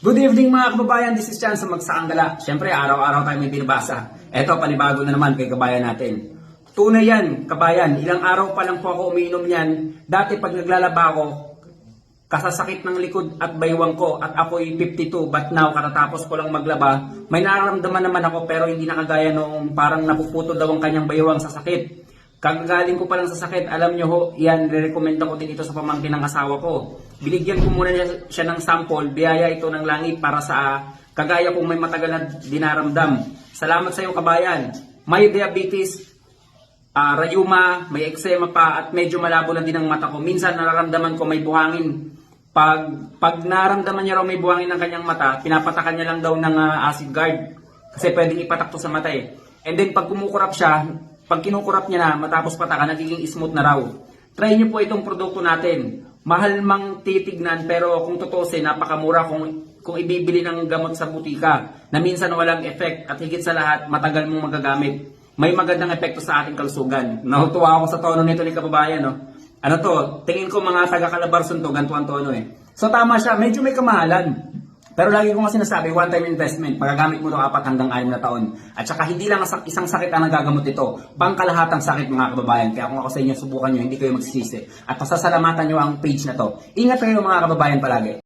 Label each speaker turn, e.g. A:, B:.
A: Good evening mga kababayan, this is Chan sa Magsaanggala. Siyempre, araw-araw tayo may binabasa. Eto, panibago na naman kay kabayan natin. Tunay yan, kabayan. Ilang araw pa lang po ako umiinom yan. Dati pag naglalaba ako, kasasakit ng likod at baywang ko at ako'y 52. But now, katatapos ko lang maglaba, may nararamdaman naman ako pero hindi nakagaya nung parang napuputo daw ang kanyang baywang sa sakit. Kagagaling ko pa lang sa sakit, alam nyo ho, yan, re-recommend ko din ito sa pamangkin ng asawa ko. Binigyan ko muna siya ng sample, biyaya ito ng langit para sa kagaya kung may matagal na dinaramdam. Salamat sa iyo kabayan. May diabetes, rayuma, may eczema pa at medyo malabo na din ang mata ko. Minsan nararamdaman ko may buhangin. Pag naramdaman niya raw may buhangin ng kanyang mata, pinapatakan niya lang daw ng acid guard. Kasi pwedeng ipatak to sa mata eh. And then pag kumukurap siya, pag kinukurap niya na matapos patakan, nagiging smooth na raw. Try niyo po itong produkto natin. Mahal mang titignan pero kung tutusin, napakamura kung ibibili ng gamot sa butika na minsan walang effect at higit sa lahat, matagal mong magagamit. May magandang epekto sa ating kalusugan. Natutuwa ako sa tono nito ni kababayan. No? Ano to? Tingin ko mga taga-Calabarzon to, ganito ang tono eh. So tama siya, medyo may kamahalan. Pero lagi ko nga sinasabi, one-time investment, magagamit mo ito 4 hanggang 6 na taon. At saka hindi lang isang sakit ang nagagamot ito, pangkalahatang sakit mga kababayan. Kaya kung ako sa inyo, subukan nyo, hindi kayo magsisisi. At pasasalamatan nyo ang page na to. Ingat kayo mga kababayan palagi.